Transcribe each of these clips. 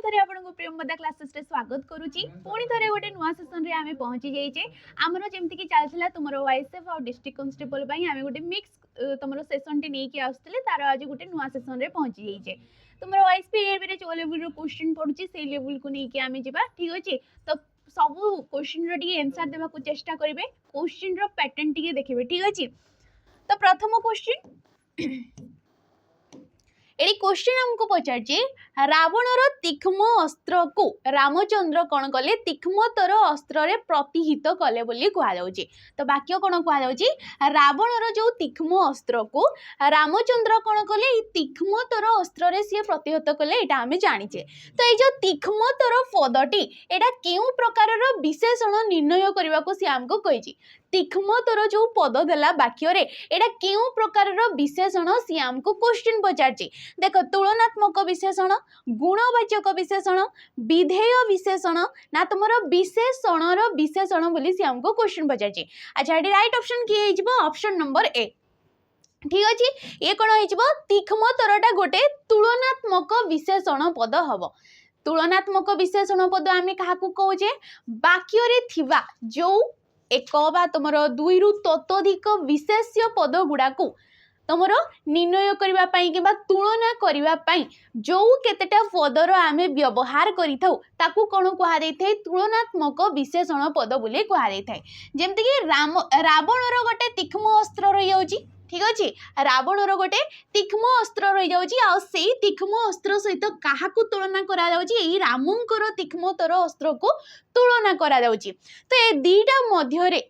थे आपको प्रेमदा क्लासेस रे स्वागत करुच्ची पुणी थे गोटे नुआ सेसन रे आमे पहुंची जाइए आमर जमती कि चलता तुम वाइएसएफ और डिस्ट्रिक्ट कांस्टेबल आम गोटे मिक्स तुम सेसन टी नहीं आसुले तार आज गोटे नुआ सेसन रे पहुंची जाइए तुम वाइएसपी जो लेवल क्वेश्चन पड़ुची से लेवल को लेकिन आम जा ठीक अच्छे तो सब क्वेश्चन आंसर देवा चेष्टा करेंगे क्वेश्चन पैटर्न टी देखिए ठीक अच्छे तो प्रथम क्वेश्चन एडी क्वेश्चन हमको पचार रावणर तीक्ष्म अस्त्र को रामचंद्र कौन कले तीक्ष्मतर अस्त्र रे प्रतिहित कले बोली कहुचे तो वाक्य कौन कहुचे रावणर जो तीक्ष्म अस्त्र को रामचंद्र कौन कले तीक्ष्मतर अस्त्र रे सी प्रतिहत कले यहाँ आम जाचे तो ये जो तीक्ष्मतर पदटी एटा केउ प्रकार विशेषण निर्णय करने को सी आमको कही तीक्ष्मतर जो पद देला वाक्य रे एटा केउ प्रकार विशेषण सी आमको क्वेश्चन पचारची देख तुलनात्मक विशेषण गुणवाचक विशेषण विधेय विशेषण ना तुमर विशेषणर विशेषण बोली सी आमको क्वेश्चन पचारची अच्छा ये राइट ऑप्शन किए हिजबो ऑप्शन नंबर ए ठीक अच्छे ये कौन हो तीक्ष्मतरटा गोटे तुलनात्मक विशेषण पद हम तुलनात्मक विशेषण पद आम क्या कहे वाक्य रे थिबा जो एक बा तुम दुई रु ततोधिक विशेष्य पद गुड़ा को तुम निर्णय करने कि तुलना करने जो केतेटा पदर आम व्यवहार करूँ कौन कहुए तुलनात्मक विशेषण पद बोली कहुए जमती कि रावणर गोटे तीक्ष्म अस्त्र रही जाऊँगी ठीक अच्छे रावणर गोटे तीक्ष्म अस्त्र रही जाऊँगी से तीक्ष्म अस्त्र सहित क्या तुलना करा रामंकर तीक्ष्मतर अस्त्र को तुलना करा तो ये दीटा मध्य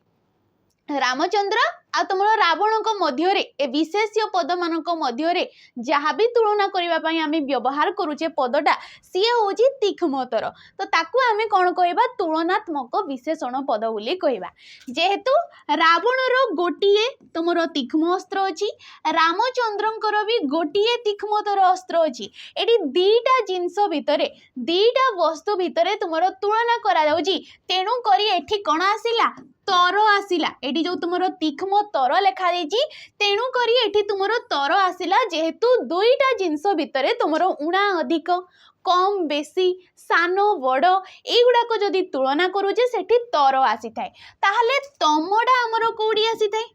रामचंद्र आ तुम रावण मध्य विशेष्य पद मान मध्य जहाँ भी तुलना करने आम व्यवहार करुचे पदटा सी हूँ तीक्ष्मतर तो ताकू आम कौन कह तुलनात्मक विशेषण पद बोली कहवा जेहेतु रावणर गोटे तुम तीक्ष्म अस्त्र अच्छी रामचंद्रंकर भी गोटे तीक्ष्मतर अस्त्र अच्छी ये दीटा जिनस भितर दीटा वस्तु भितर तुम तुलना करा तेणुक कौन आसला तर आसला ये जो तुम तीक्ष्म तर लिखा तेणुक तुम तर आसला जेहेतु दुईटा जिनस भितर तुम उणा अधिक कम बेसी सान बड़ युड़ाक जदि तुलना करुचे से तर आसी थाए ताहले तमटा आमर कौड़ी आसी थाए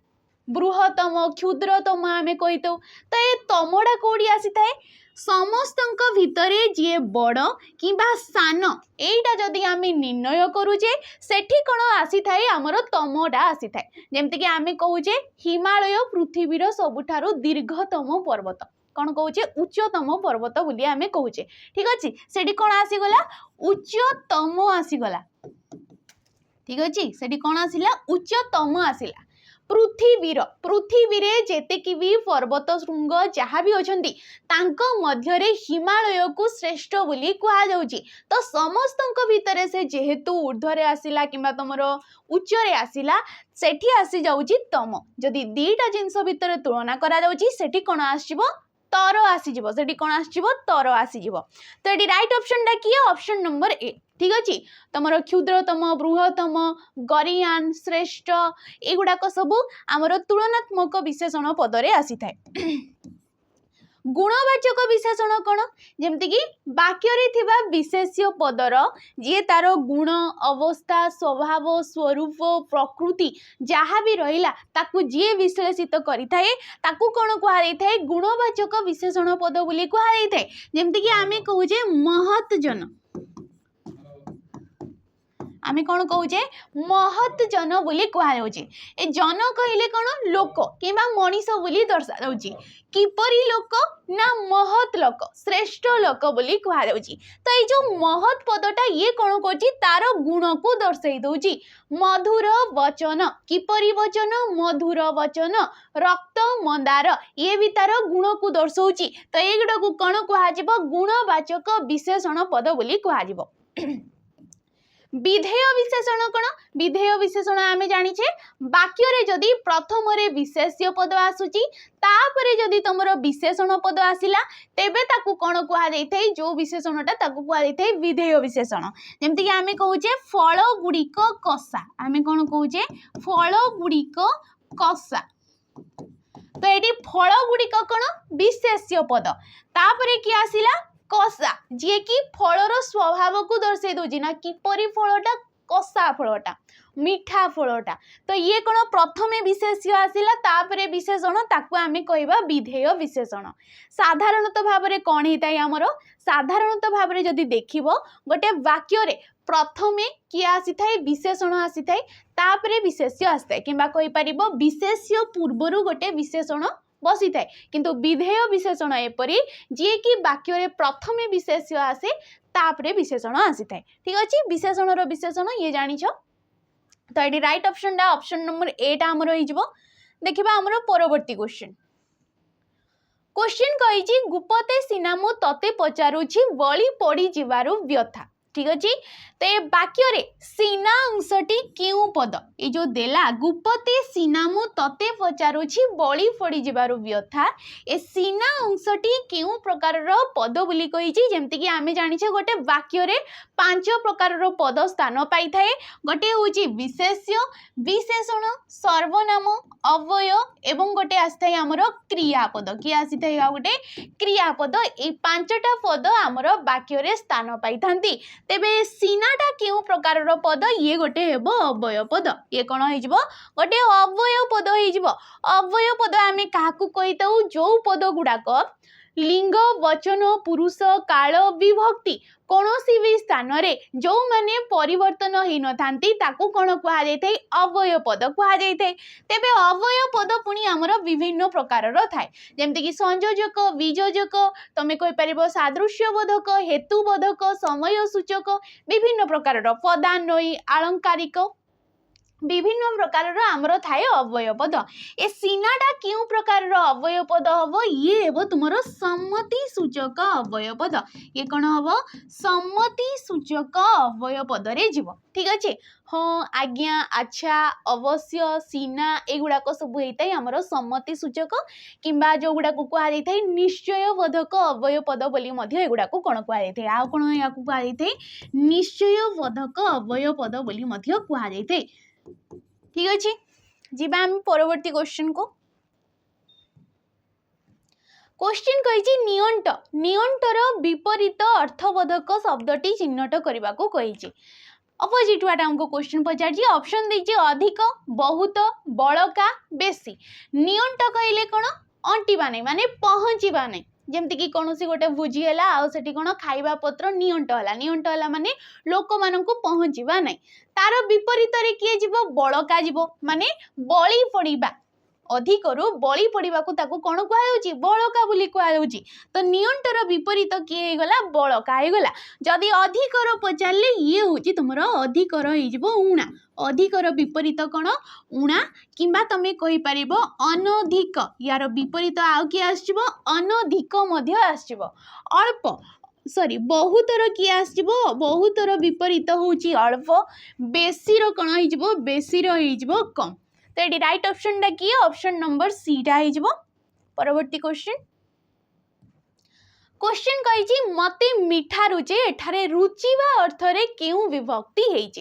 बृहत्तम क्षुद्रतम आम कही तो ये तमटा कौड़ी आसी थाए समस्तंक भितरे जी बड़ कि सान एटा जदि आम निर्णय करुचे सेठी कौन आसी थाए आमर तमटा आसी थाए जमती कि आम कहूचे हिमालय पृथ्वीर सबुठारु दीर्घतम पर्वत कौन कहूचे उच्चतम पर्वत बोली आम कहूचे ठीक अच्छे सेठी कौन आसीगला उच्चतम आसीगला ठीक अच्छे सेठी कौन आसिला उच्चतम आसिला पृथ्वी जेतेकी भी पर्वत श्रृंग जहाँ भी अच्छी मध्य हिमालय को श्रेष्ठ बोली कहुची तो समस्त भितर से जेहेतु ऊर्ध्वे आसला कि तुम उच्चरे आसला सेठी आसी जाऊँगी तम जदि दीटा जिनस भितर तुलना करा कौन आसो तर आसीज से कौन आसो तर आसीज तो ये राइट ऑप्शन टा किए ऑप्शन नंबर ए ठीक अच्छे तुम क्षुद्रतम बृहत्तम गरियान श्रेष्ठ युड़ाक सब आमर तुलनात्मक विशेषण पदरे आसी थाए गुणवाचक विशेषण कौन जमती कि वाक्य थिबा विशेष्य पदर जी तार गुण अवस्था स्वभाव स्वरूप प्रकृति जहाँ भी रहिला ताकू जी विश्लेषित करि थाए ताकू कौन कहुए गुणवाचक विशेषण पद बोली कहुए जमती कि आम कहूचे महत जन आम कौन कहे महत जन बोली कहुचे ए जन कहले कौन लोक कि मनीष बोली दर्शा जाऊँगी किपरी लोक ना महत लोक श्रेष्ठ लोक बोली कहुची तो ये जो महत पदटा ये कौन कर तार गुण को दर्शाई दौची मधुर वचन किपरी वचन मधुर वचन रक्त मंदार ये भी तार गुण को दर्शाऊची तो ये गुड़ा को कौन कह गुणवाचक विशेषण पद बोली कह विधेय विशेषण कौन विधेय विशेषण आम जाचे वाक्य रे जदि प्रथम रे विशेष्य पद आसूची तापरे जदि तुमर विशेषण पद आसिला तेबे ताकू कौन कहुए जो विशेषणटा ताकू कहुए विधेय विशेषण जमती कि आम कहूचे फल गुड़िक कषा आम कौन कहूचे फल गुड़िक कषा तो ये फल गुड़िक कौन विशेष्य पद तापरे कि आसिला कषा जी कि फलर स्वभाव को दर्शे दूची ना किपरि फलटा कषा फलटा मीठा फलटा तो ये कौन प्रथमे विशेष्य आसिला तापरे विशेषण ताकू आमे कहबा विधेय विशेषण साधारणतः भाव में कौन होता है आमर साधारणतः भाव में जदि देखिबो गोटे वाक्य रे प्रथमे किए आसी थाए विशेषण आसी थाए तापरे विशेष्य आसी थाए किंबा कहि परिबो विशेष्य पूर्वरु गोटे विशेषण बसी थाए किंतु विधेय विशेषण एपरी जी कि वाक्य रे प्रथमे विशेष्य आसे तापरे विशेषण आसी थाए ठीक अछि विशेषण रो विशेषण ये जानिछो तो ये राइट ऑप्शन टा ऑप्शन नंबर 8 आमर हो देखिबा आमर परवर्ती क्वेश्चन कही गुपते सिना मु तते पचारुछि बळी पड़ी जिवारु व्यथा ठीक अच्छे तो ये वाक्य रे सीना अंशटी क्यों पद ये जो देला गुपते सीना मु तते पचारुछि बळी पड़ी जिवारु व्यथा ए सीना अंशटी क्यों प्रकार पद बोली कही जेमती कि आमे जानिछे गोटे वाक्य रे 5 प्रकार पद स्थान पाई थाए गोटे होची विशेष्य विशेषण सर्वनाम अव्यय एवं गोटे आसी आमर क्रियापद किए आसी थाए गोटे क्रियापद ए 5टा पद आमर वाक्य रे स्थान पाई थांती तेबे सीनाटा क्यों प्रकार पद ये गोटे हेबो अव्यय पद ये कौन हो गोटे अव्यय पद अव्यय पद आमे काहाकू कहिताऊ जो पद गुड़ाक लिंग वचन पुरुष काल विभक्ति कौनसी भी स्थान रे जो माने परिवर्तन ही न थांती ताकू कौन कहा जाए अव्यय पद कहा जाए तेबे अव्यय पद पुणी आमर विभिन्न प्रकार थाए जेमती कि संयोजक वियोजक तमे कहि परिबो सादृश्यबोधक हेतुबोधक समय सूचक विभिन्न प्रकार पदान्वयी आलंकारिक विभिन्न प्रकार आमर थाए अव्यय पद ए सीनाटा क्यों प्रकार अव्यय पद हम ये हेब तुमर सम्मति सूचक अव्यय पद ये कौन हम सम्मति सूचक अव्यय पद रे जीव ठीक अच्छे हाँ आज्ञा अच्छा अवश्य सीना एगुड़ाक सब होता है आमर सम्मति सूचक किंबा जो गुड़ाक कह जाए निश्चय बोधक अव्यय पद बोली एगुड़ाक कौन कह जाए आ कौन या कह जाए निश्चय बोधक अव्यय पद बोली कह जाए ठीक अच्छे जीवा हम परवर्ती क्वेश्चन को क्वेश्चन कही नियंट नियंटर विपरीत अर्थबोधक शब्दटी चिन्हट करने को कही अपोजिट वाट हमको क्वेश्चन पचार ऑप्शन देछि अधिक बहुत बड़का बेसी नियंट कहले कौन अंटिबा नहीं माने पहुँचवा नहीं जमती कि कौन सी गोटे भोजी है आठी कौन खाइबा पत्र नियंट है माने लोक मानू पहुँचवा नहीं तार विपरीत रे किए जीव बड़का जीव माने बड़ी पड़िबा अधिक रु बड़ी पड़ा कौन कहुच्छी बड़का बोली कहुच्छी तो नियंटर विपरीत किए गला बड़का गला जदि अधिकर पचारे ये हूँ तुम अधिकर उणा अधिकर विपरीत कौन उणा किंबा तमे कहि परिबो अनधिक यार विपरीत आउ कि आसजिवो अनधिक मध्य आसजिवो अल्प सॉरी बहुतर किए आसजिवो बहुतर विपरीत होउची अल्प बेसीर कौन हो बेसीर हो कम तो ये राइट ऑप्शन टा किए ऑप्शन नंबर सी टा हो परवर्ती क्वेश्चन क्वेश्चन कही मते मीठा रुचे एठारे रुचिबा अर्थरे केउ विभक्ति हेइचे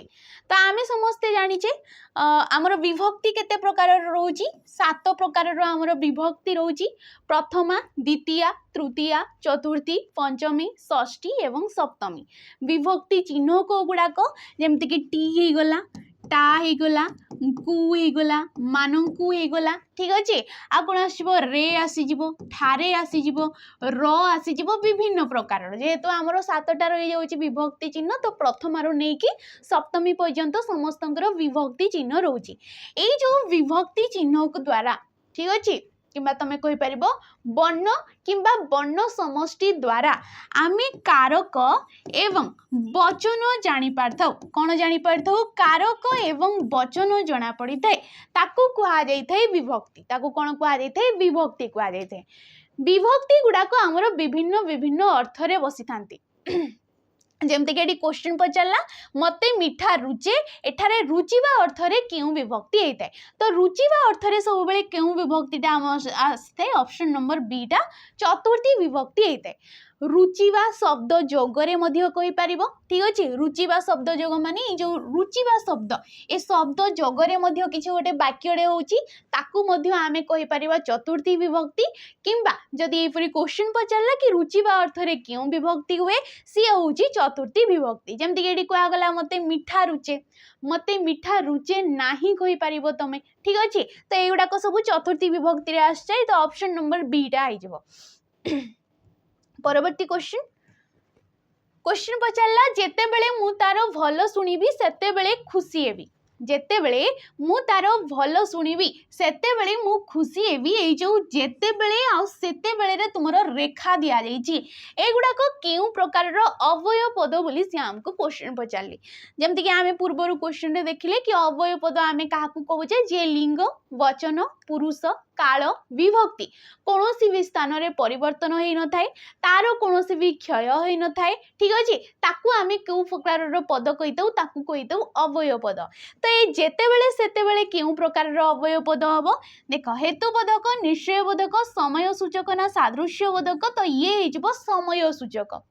तो आमे समस्ते जानिचे आमर विभक्ति केते प्रकार रोची 7 प्रकार आमर विभक्ति रोची प्रथमा द्वितीया तृतीया चतुर्थी पंचमी षष्ठी एवं सप्तमी विभक्ति चिन्ह को गुड़ाक जेमती कि टी हे गला टा हे गला कु हे गला मानकु हे गला ठीक अच्छे आ कौन आसो रे आसीजिवो ठारे आसीजिवो र आसीजिवो विभिन्न प्रकार जेहेतु आमर 7टा रही जाउची विभक्ति चिन्ह तो प्रथम आरो नहीं कि सप्तमी पर्यंत समस्तंकर विभक्ति चिन्ह रोची ए जो विभक्ति चिन्ह को द्वारा ठीक अच्छे किंबा तमे कहि परिबो वर्ण किंबा वर्ण समष्टि द्वारा आमे कारक एवं वचन जानी पारथाउ कौन जानी पारथाउ कारक एवं वचन जना पड़ी थाए ताकू कहा जाई थाए विभक्ति ताकू कौन कहा जाई थाए विभक्ति कहा जाई थाए विभक्ति गुड़ाक आमर विभिन्न विभिन्न अर्थ रे बसी थांती जेमती कि क्वेश्चन पचारा मते मीठा रुचे एठारे रुचिबा अर्थरे केउ विभक्ति होता है तो रुचिबा अर्थरे सब बेले केउ विभक्तिटा आम आसते ऑप्शन नंबर बी टा चतुर्थी विभक्ति होता है रुचिबा शब्द जोगरे मध्य कहि पारिबो ठीक अछि रुचिबा शब्द जोग माने जो रुचिबा शब्द ए शब्द जोगरे मध्य किछि गोटे वाक्यडे होउची ताकू मध्य आमे कहि पारिबा चतुर्थी विभक्ति किंबा जदि एपरि क्वेश्चन पचारला कि रुचिबा अर्थ रे क्यों विभक्ति हुए सी होउची चतुर्थी विभक्ति जेमति कि एडी कोआ गला मते मीठा रुचे नाही कहि पारिबो तमे ठीक अछि तो एगुडा को सब चतुर्थी विभक्ति रे आस जाय तो ऑप्शन नंबर बी टा आइ जबो परवर्ती क्वेश्चन पचारला जेते बेले मु तारो भलो सुनिबी सेते बेले खुशी हेबी जेते बेले मु तारो भलो सुनिबी सेते बेले मु खुशी हेबी ए जो जेते बेले आ सेते बेले रे तुमरो रेखा दिया जाईची एगुडा को केउ प्रकार रो अवयव पद बोली से हमको क्वेश्चन पचारली जेमति कि आमे पूर्वरु क्वेश्चन रे देखिले कि अवयव पद आमे काहाकू कहूचे जे लिंग वचन पुरुष काल विभक्ति कोनोसी भी स्थान रे परिवर्तन होई न थाए तारो कोनोसी भी क्षय होई न थाए ठीक अछि ताकू आमे केउ प्रकार रो पद कहितौ ताकू कहितौ अवयव पद तो ए जेते बेले सेते बेले केउ प्रकार रो अवयव पद हबो देखो हेतुबोधक निश्चयबोधक समय सूचक ना सादृश्यबोधक तो ये हेजबो समय सूचक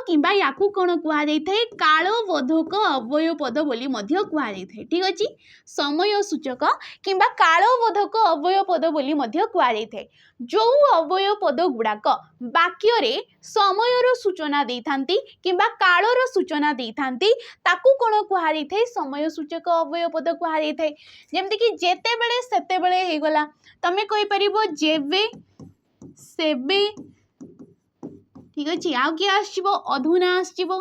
किंबा याकू कोन कुआ जाई थाए कालबोधक अवयव पद बोली मध्य कुआ जाई थाए ठीक अछि समय सूचक किंबा कालबोधक अवयव पद बोली मध्य कुआ जाई थाए जो अवयव पद गुडाक वाक्य रे समय रो सूचना देई थांती किंबा काल रो सूचना देई थांती ताकू कोन कुआ जाई थाए समय सूचक अवयव पद कुआ जाई थाए जेमति कि जेते बेले सेते बेले हे गला तमे कहि परिबो जेबे सेबे ठीक अछि आउ कि आसीबो अधुना आसीबो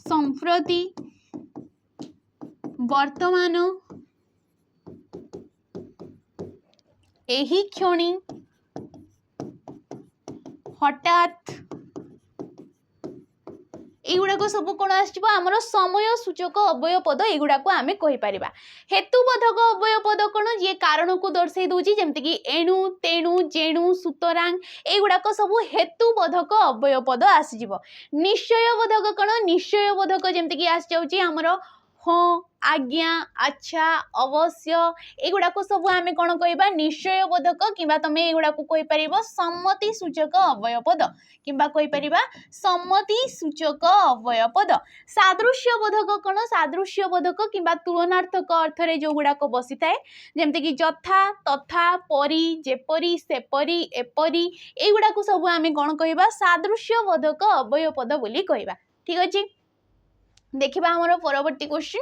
संप्रति वर्तमान एही क्षणी हठात एगुड़ा को सब कौन आसो आमर समय सूचक अवयव पद एगुड़ा को आम कहीपर हेतुबोधक अवयव पद कौन जी कारण को दर्शाई दूसरी जमती कि एणु तेणु जेणु सुतरांग एगुड़ाक सब हेतुबोधक अवयव पद आसीज निश्चयबोधक कौन निश्चयबोधक जमती कि आस जाऊँगी आमर हाँ आज्ञा अच्छा अवश्य एगुड़ाक सब आम कौन कह निश्चयबोधक कि तुम एगुड़ा कहीपर सम्मति सूचक अवयव पद कि सम्मति सूचक अवयव पद सादृश्यबोधक कौन सादृश्यबोधक कि तुलनार्थक अर्थ रे जो गुड़ाक बसी थाए जमती कि यथा तथा परी जेपरी सेपरी एपरी एगुड़ाक सब आम कौन कह सादृश्यबोधक अवयव पद बोली कहबा ठीक अच्छे देखिबा हमर परवर्ती क्वेश्चन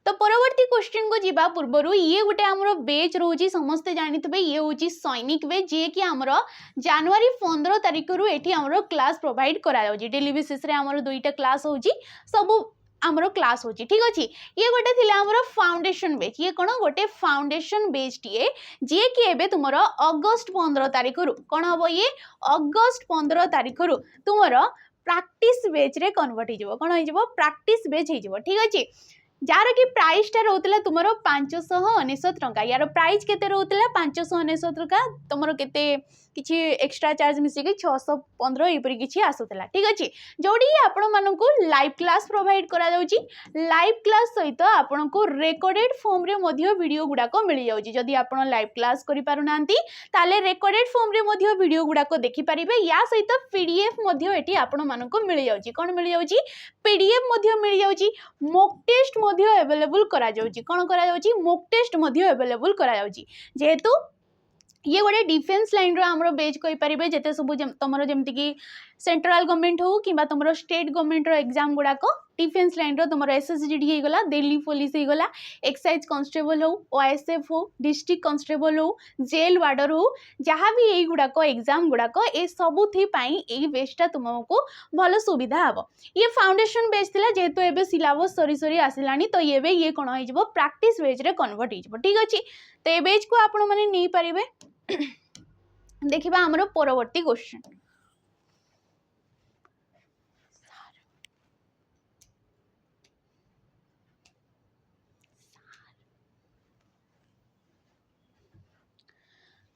तो परवर्ती क्वेश्चन को जीवा पूर्व ये गोटे आमर बेच रोची समस्ते जानी ये हूँ सैनिक बेच जी कि आमर जनवरी 15 तारिख रु एठी आमर क्लास प्रोवाइड करा डेली बेसिस रे आमर 2टा क्लास होची सब आमर क्लास होची ठीक अच्छे ये गोटे थिला आमर फाउंडेशन बेच ये कौन गोटे फाउंडेशन बेच टीए जी कि एबे तुमर अगस्त 15 तारिख रु कौन हम ये अगस्त 15 तारिख रु तुमर प्रैक्टिस बेच रे कन्वर्ट हो कौन हो प्रैक्टिस बेच हो ठीक अच्छे जार कि प्राइस टा रोला तुम 599 टंका यार प्राइस केते रोला 599 टंका तुम केते किछि एक्स्ट्रा चार्ज मिसिक 615 एपरी किछि आसुतला ठीक अछि जोडी आपण मानकू लाइव क्लास प्रोवाइड करा जाउची लाइव क्लास सहित आपण को रेकॉर्डेड फॉर्म रे मध्ये वीडियो गुडा को मिल जाउची जदी आपण लाइव क्लास करि पारु नांती ताले रेकॉर्डेड फॉर्म रे मध्ये वीडियो गुडा को देखि परिबे या सहित पीडीएफ मध्ये एटी आपण मानकू मिल जाउची कोन मिल जाउची पीडीएफ मध्ये मिल जाउची मॉक टेस्ट मध्ये अवेलेबल करा जाउची कोन करा जाउची मॉक टेस्ट मध्ये अवेलेबल करा जाउची जेहेतु ये गोटे डिफेन्स लाइन रो हमरो बेच कहि परिबे जेते सब तमरो जेमति कि सेंट्रल गवर्नमेंट हो किबा तमरो स्टेट गवर्नमेंट रो एग्जाम गुडा को डिफेन्स लाइन रो तमरो एसएसजीडी हे गला दिल्ली पुलिस हे गला एक्साइज कांस्टेबल हो ओएसएफ हो डिस्ट्रिक्ट कांस्टेबल हो जेल वार्डर हो जहाँ भी एई गुडा को एग्जाम गुडा को ए सबुथि पई एई बेचटा तुमको भलो सुविधा हबो ये फाउंडेशन बेच थिला जेहेतु एबे सिलेबस सरी सरी आसिलानी तो एबे ये कोन होई जबो प्रैक्टिस बेच रे कन्वर्ट होई जबो ठीक अछि तो ए बेच को आपण माने नै परिबे देखिबा हमरो परवर्ती क्वेश्चन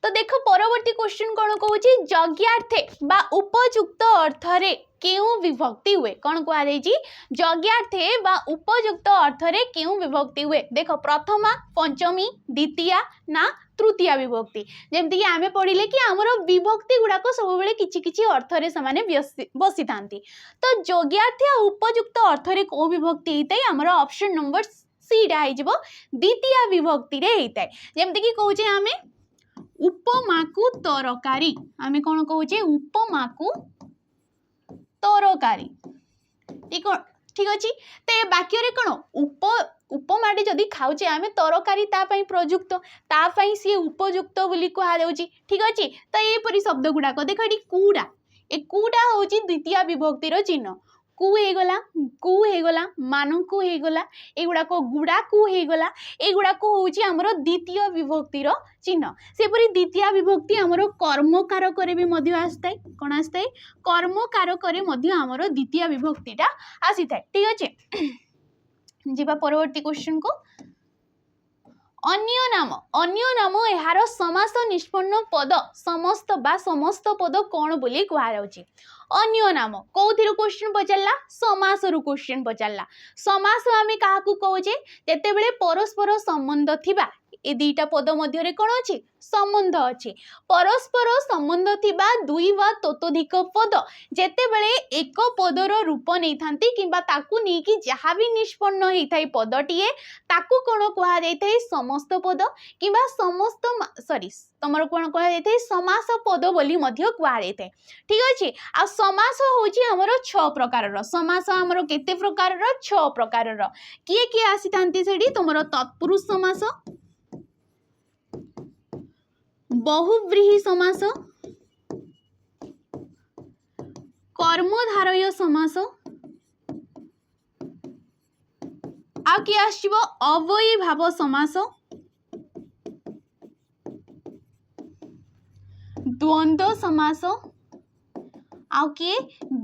तो देखो परवर्ती क्वेश्चन कौन कहूँ जज्ञार्थे बा उपयुक्त अर्थ रे केउ विभक्ति हुए कौन कह यज्ञार्थे बा उपयुक्त अर्थ रे केउ विभक्ति हुए देख प्रथमा पंचमी द्वितीया ना तृतीया विभक्ति जमती कि आमे पढ़िले कि आमर विभक्ति गुड़ाक सब बेले किछि किछि अर्थ रे समाने बसी थांती तो यज्ञार्थे आ उपयुक्त अर्थ रे को विभक्ति हेतै आमर ऑप्शन नंबर सी डा हे जिवो द्वितीया विभक्ति रे हेतै जमती कि कहूचे आमे उपमा को तरकारी आमे कोन कहूचे उपमा को तरकारी ठीक अच्छी तो ये वाक्य रे कौन उपमाटे जदि खाऊचे आमे तरकारी तापाई प्रयुक्त तापाई सी उपयुक्त बोली कहा जाउची ठीक अच्छी तो ये शब्द गुड़ाक देख ये कूड़ा ए कूड़ा हूँ द्वितीय विभक्तिर चिन्ह कु हेगला मानकु हेगला एगुड़ाक गुड़ा कु हेगला एगुड़ाक हूँ आमर द्वितीय विभक्तिर चिन्ह सेपरी द्वितीय विभक्ति आमर कर्मकारक भी मध्य आसताए कौन आसताए कर्मकारक आमर द्वितीय विभक्तिटा आसी थाए ठीक अच्छे जीवा परवर्ती क्वेश्चन को अन्य नाम यार समास निष्पन्न पद समस्त पद कौन बोली कहुच्छी अन्य नाम कौथिर क्वेश्चन पचारा समास रु क्वेश्चन पचारा समास आम क्या कहे जिते बड़े परस्पर संबंध थिबा ए दुईटा पद मध्य कौन अच्छी संबंध अच्छी परस्पर संबंध थिबा दुई वा ततोधिक पद जेते बड़े एक पदर रूप नहीं थांती किंबा ताकू नहीं कि जहाँ भी निष्पन्न होता है पदटीए ताकू कौन कह जाए समस्त पद किंबा समस्त सॉरी तुम कौन कह जाए समास पद बोली मध्य कह जाए ठीक अच्छे आ समास होची हमर 6 प्रकार समास हमर केते प्रकार 6 प्रकार किए किए आसी थांती सेठी तुमरो तत्पुरुष समास बहुव्रीहि समास कर्मधारय समास आ कि आसीबो अवयी भाव समास द्वंद्व समास आ किए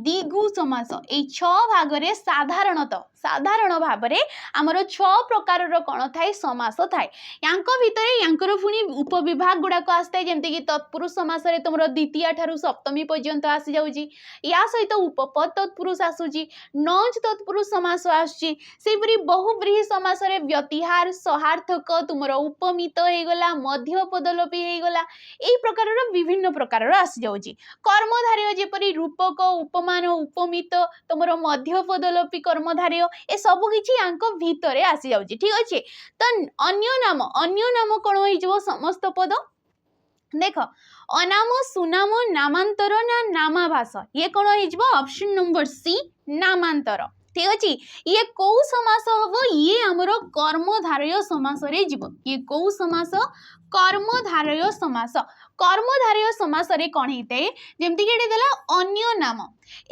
दिगु समास ए 6 भागरे साधारण भाव में आमर 6 प्रकार कौन थाए समास थाए यांको भितरे यांकर पुणी उपविभाग गुड़ाक आसता है जमती कि तत्पुरुष समास रे तुमरो द्वितीय ठारू सप्तमी पर्यंत आसी जाउची या सहित उपपद तत्पुरुष आसुची नौज तत्पुरुष समास आसुची सेपरी बहुव्रीहि समास रे व्यतिहार सहार्थक तुमरो उपमित हेगला मध्य पदलोपी हेगला एई प्रकार विभिन्न प्रकार आसी जाउची कर्मधारय जेपरी रूपक उपमान उपमित तुमरो मध्य पदलोपी कर्मधारय ए सब किछि यांको भितरे आसी जाउची ठीक अच्छे तो अन्य नाम कौन हो समस्त पद देख अनाम सुनाम नामांतर ना नामाभास ये कौन हो ऑप्शन नंबर सी नामांतर ठीक अच्छे ये कौ समास हम ये आमर कर्मधारय समास रे जीव ये कौ समास कर्मधारय समास रे कौन होता है जमती कि देला अन्य नाम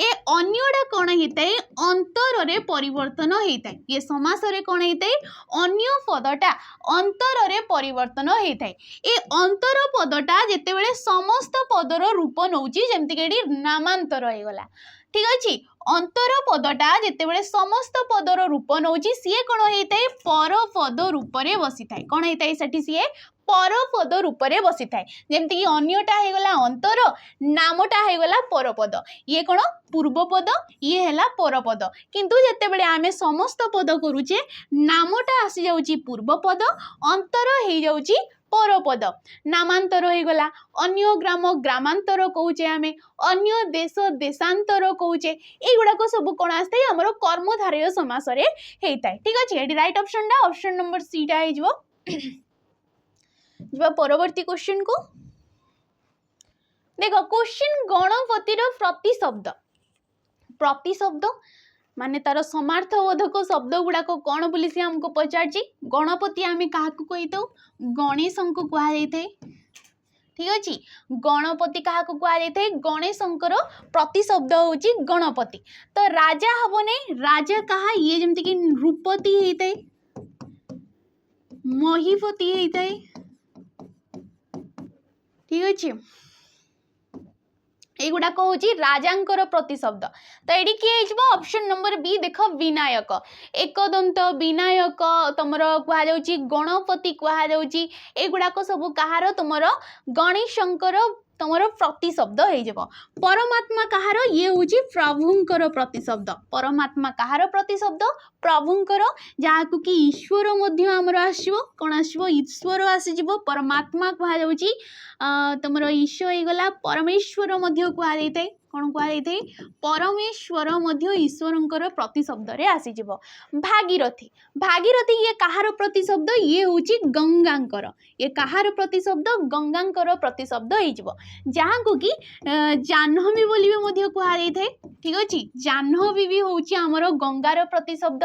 ए अन्यटा कौन होता है अंतर रे परिवर्तन होता है ये समास रे कौन होता है अन्य पदटा अंतर रे परिवर्तन होता है ए अंतर पदटा जेते बेले समस्त पदर रूप नौची जमती कि नामांतर होगला ठीक अच्छे अंतर पदटा जिते बड़े समस्त पदर रूप नौची सी कौन होता है पर पद रूप में बसी थाए कौन होता है सेठी सी पर पद रूप में बसी थाए जमती कि अन्यटा होगला अंतर नामटा होगला परपद ये कौन पूर्वपद ये है परपद किंतु जिते बड़े आमे समस्त पद करुचे नामटा आसी जाउची पूर्वपद अंतर हो जाउची परपद नामांतर होगला अन्य ग्राम ग्रामांतर कहूचे आमे अन्य देश देशांतर कहूचे एगुड़ाक सब कौन आसता है आमर कर्मधारय समास रे होता है ठीक अच्छे ये राइट ऑप्शन डा ऑप्शन नंबर सी टा हो परवर्ती क्वेश्चन को देखो क्वेश्चन गणपतिर प्रतिशब्द माने तार समार्थबोधक शब्द गुड़ाक कौन बोली सी हमको पचार गणपति आम क्या कही था गणेश को कहुई थे ठीक अच्छे गणपति क्या कहुई थे गणेश प्रतिशब्द हूँ गणपति तो राजा हम नहीं राजा कहा ये जमती कि नृपति होता है महीपति होता है ठीक अच्छे एगुड़ाक हूँ राजांकर प्रतिशब्द तो ये किए ऑप्शन नंबर बी देख विनायक एकदंत विनायक तुम कहुच्छी गणपति कहुच्छी एगुड़ाक सब कहार तुम गणेशंकर तमर प्रतिशब्द हो परमात्मा कहार ये हूँ प्रभुंकर प्रतिशब्द परमात्मा कहार प्रतिशब्द प्रभुंकर जहाँ को कि ईश्वर आमर आसो कौन आसो ईश्वर आसीज परमात्मा कह तुम ईश्वर हो गला परमेश्वर कहुई थाए कौन कहुई परमेश्वर ईश्वर प्रतिशब्द रे आसीज भागीरथी भागीरथी ये कहार प्रतिशब्द ये हूँ गंगांकर ये कहार प्रतिशब्द गंगांकर प्रतिशब्द हो जहाँ को कि जाह्नवी बोली कहुई थाए ठीक अच्छे जाह्नवी भी हूँ आमर गंगार प्रतिशब्द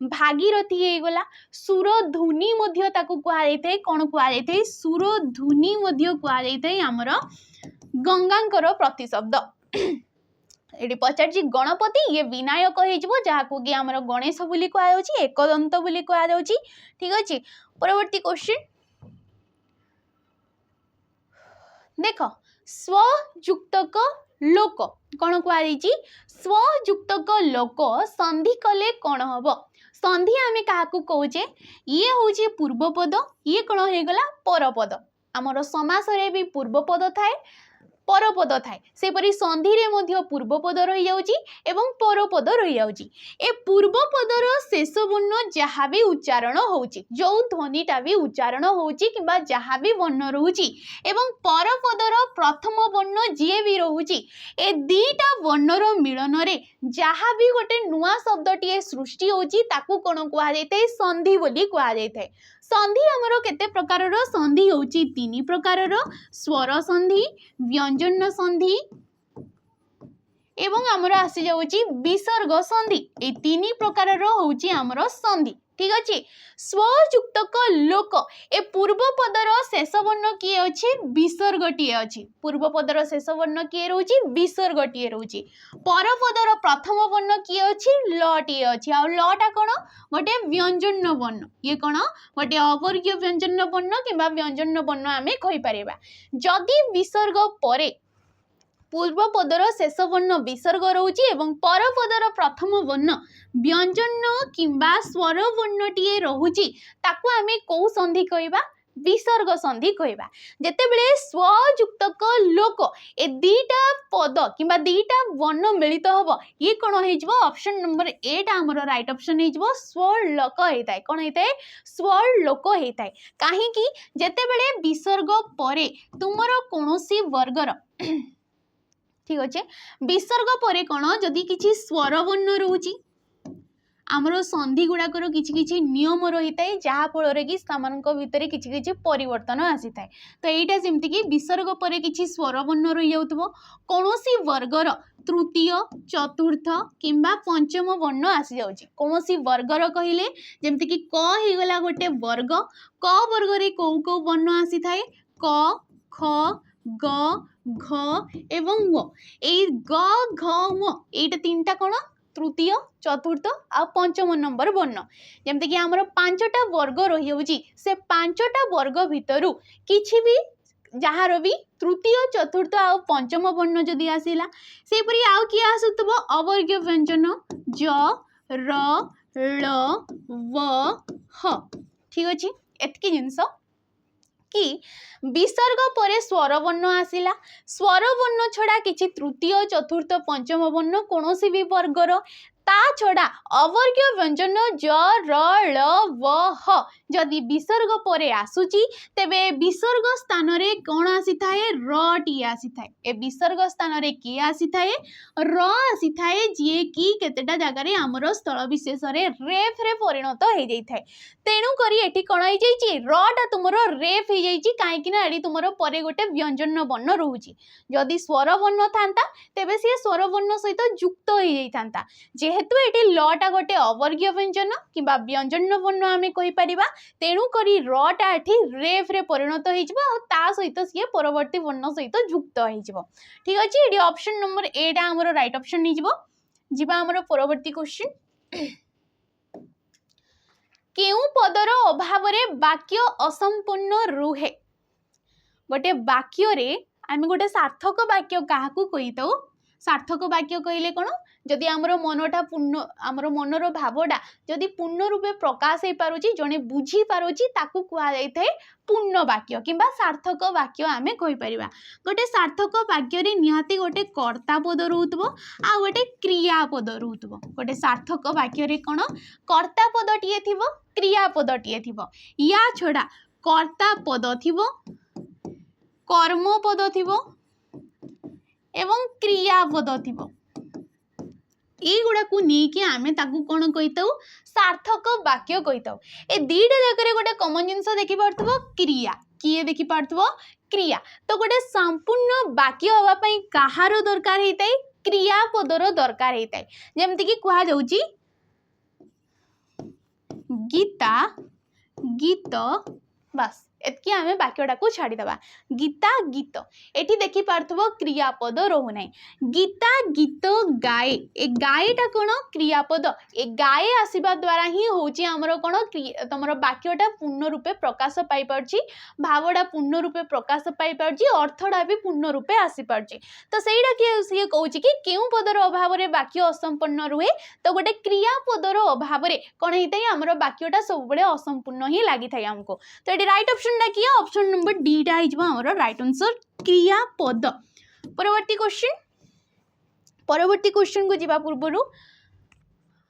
भागीरथी हो गला सुरधुनी कहुई थाए कौन कहुई थाए सुरधुनी कहुई थाए आमर गंगांकर प्रतिशब्द ये पचार गणपति ये विनायक हो जहाँ को कि आमर गणेश बोली कहुच्छी एकदंत बोली कहुच्छी ठीक अच्छे परवर्ती क्वेश्चन देख स्वयुक्तक लोक कौन कहुई स्वयुक्तक लोक संधि कले कौन हम संधि आम क्या कौचे ये हूँ पूर्वपद ये कौन हो गला परपद आमर समास रे भी पूर्वपद थाए परपद थाए सेपरी संधि रे मध्य पूर्वपद रही जाउची एवं परपद रही जाउची ए पूर्वपदर शेष वर्ण जहाँ भी उच्चारण होउची जो ध्वनिटा भी उच्चारण होउची किबा जहाँ भी वर्ण रहूची एवं परपदर प्रथम वर्ण जी भी रहूची ए दीटा वर्णर मिलन रे जहाँ भी गोटे नुआ शब्दटीए सृष्टि होउची ताकू कोन कुआ जायते संधि बोली कुआ जायते संधि आमर केते प्रकारर संधि होउची तीन प्रकारर स्वर संधि व्यंजन संधि एवं आमर आसी जाउची विसर्ग संधि ए तीन प्रकारर होउची आमर संधि ठीक अच्छे स्वयुक्तक लोक ए पूर्वपदर शेष वर्ण किए अच्छे विसर्गटीए अच्छी पूर्वपदर शेष वर्ण किए रोची विसर्गटीए रोची परपदर प्रथम वर्ण किए अच्छी लटीए अच्छी आ लटा कौन गोटे व्यंजन वर्ण ये कौन गोटे अवर्गीय व्यंजन वर्ण कि व्यंजन वर्ण आम कहीपर जदि विसर्ग परे पूर्वपदर शेष वर्ण विसर्ग रोची एवं परपदर प्रथम वर्ण व्यंजन किंबा स्वर वर्णटीए रोची ताकू आमे कौ संधि कहबा विसर्ग संधि कहबा जेतेबेले स्वयुक्तक लोक ए दीटा पद किंबा दीटा वर्ण मिलित हबो ये कोन हेजबो ऑप्शन नंबर 8 हमर राइट ऑप्शन हेजबो स्वलोक हेताय कोन हेताय स्वलोक हेताय काहे कि जेतेबेले विसर्ग परे तुमरो कोनोसी वर्गर ठीक अच्छे विसर्ग परे कौन जदि किसी स्वर वर्ण रोची आमर संधि गुड़ाकर किसी नियम रही है जहाँ फल कि भितर किसी परिवर्तन आसी थाए तो यहाँ जमती कि विसर्ग पर किसी स्वर वर्ण रही जाऊ कौन वर्गर तृतीय चतुर्थ किंबा पंचम वर्ण आसी जाउची कौन वर्गर कहले जमती कि क हो गला गोटे वर्ग क वर्ग रे कौ कौ वर्ण आसी थाए क ख ग घ एवं व ए ग घ व एटा तीनटा कौन तृतीय चतुर्थ आ पंचम नंबर वर्ण जमती कि आमर पांचटा वर्ग रही होची से पांचटा वर्ग भितरु किछि भी जहार भी तृतीय चतुर्थ आ पंचम वर्ण जदि आसिला सेपरी आउ कि आसुतबो अवर्गीय व्यंजन ज र ल व ह ठीक अछि एतकी जिंस कि विसर्ग पर स्वर वर्ण आसिला स्वर वर्ण छड़ा किछि तृतीय चतुर्थ पंचम वर्ण कोनोसी भी वर्गर ता छड़ा अवर्गीय व्यंजन ज र ल व ह जदि विसर्ग पर आसुची तेबे विसर्ग स्थान रे कोन आसी थाए र टी आसी थाए ए विसर्ग स्थान रे के आसी थाए र आसी थाए जे कि केतेटा जगह रे हमरो स्थल विशेष रे रेफ रे परिणत हो जाई थाए तेणु करी एठी कोन होई जाई छि र टा तुमरो रेफ हो जाई छि काहे कि ना एडी तुमरो परे गोटे व्यंजन वर्ण रहूची जदि स्वर वर्ण थांता तेबे से स्वर वर्ण सहित युक्त हो जाई थांता जेहेतु एटी लटा गोटे अवर्गीय व्यंजन किंबा व्यंजन वर्ण आमे कहि परिबा तेणु करी रटा एठी रेफ रे परिणत हो जिवो आ ता सहित से परवर्ती वर्ण सहित युक्त हो जिवो ठीक अछि एडी ऑप्शन नंबर 8 हमरो राइट ऑप्शन नि जिवो जिबा हमरो परवर्ती क्वेश्चन केउ पदर अभाव रे वाक्य असंपूर्ण रुहे गोटे वाक्य रे आमे गोटे सार्थक वाक्य काहाकू कहितो सार्थक वाक्य कहले कौन जदि आमर मनटा पूर्ण आमर मनर भावटा जदि पूर्ण रूपे प्रकाश हो पारुची जने बुझी पारुची ताकू कुआ जाय थाए पूर्ण वाक्य किंबा सार्थक वाक्य आमे कहि परिबा। गोटे सार्थक वाक्य रे निहाती गोटे कर्ता पद रहउतबो आ गोटे क्रिया पद रहउतबो। गोटे सार्थक वाक्य रे कोन कर्ता पदटिए थिबो क्रिया पदटिए थिबो या छडा कर्ता पद थिबो कर्म पद थिबो एवं क्रिया पद थिबो एगुड़ा को नहीं आमे ताकू कौन कहीता सार्थक वाक्य कहीता। ए दीटा जगह गोटे कॉमन जिनस देखि पार्थबो क्रिया किए देखि पार्थबो क्रिया। तो गोटे संपूर्ण वाक्य होवा पई कहार दरकार हेताई क्रिया पदर दरकार हेताई। जेमति कि कहा जाउची गीता गीत बस एतकी आमे वाक्यटा को छाड़ी दबा गीता गीत एठी देखि पार्थबो क्रियापद रहु नै। गीता गीत गाए ए गाएटा कोन क्रियापद ए गाए आसीबा द्वारा ही होची हमरो कोन तमरो वाक्यटा पूर्ण रूपे प्रकाश पाई परची भावटा पूर्ण रूपे प्रकाश पाई परची अर्थटा भी पूर्ण रूपे आसी परची। तो सेइडा कि से कहूची कि केउ पदर अभाव रे वाक्य असंपूर्ण रुहे तो गोटे क्रियापदर अभाव रे कोन हेतै हमरो वाक्यटा सब बळे असंपूर्ण ही लागि थाय हमको। तो एटी राइट ऑप्शन किया ऑप्शन नंबर डी टा हिजबो हमरो राइट आंसर क्रियापद। परवर्ती क्वेश्चन को जिबा पूर्वरु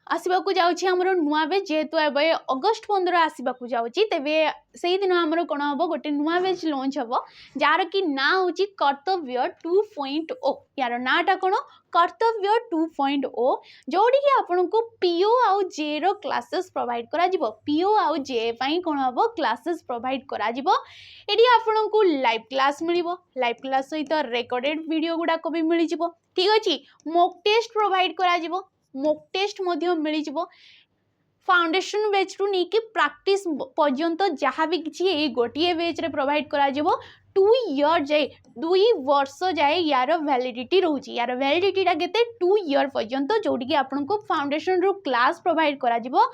आसीबा को जाउची हमरो नुआ बेच जेहेतु एबे अगस्त 15 आसीबा को जाउची तेबे सेही दिन हमरो कोन हबो गोटे नुआ बेच लॉन्च हबो जार की ना होची कर्तव्य 2.0 यार नाटा कोन कर्तव्य 2.0 जोडी कि आपन को पीओ आउ जे रो क्लासेस प्रोवाइड करा जिवो। पीओ आउ जे पई कोन हबो क्लासेस प्रोवाइड करा जिवो। एडी आपन को लाइव क्लास मिलिबो लाइव क्लास सहित रिकॉर्डेड वीडियो गुडा को भी मिलि जिवो। ठीक अछि मॉक टेस्ट प्रोवाइड करा जिवो मॉक टेस्ट मध्य मिलि जिवो। फाउंडेशन बैच टू नहीं कि प्रैक्टिस पर्यंत जहाँ भी किसी ए गोटे बैच रे प्रोवाइड करा जिवो 2 इयर जाए 2 वर्ष जाए यार वैलिडिटी रोची यार वैलिडिटीटा केते 2 इयर पर्यंत जोटी कि आपन को फाउंडेशन रो क्लास प्रोवाइड करा जिवो।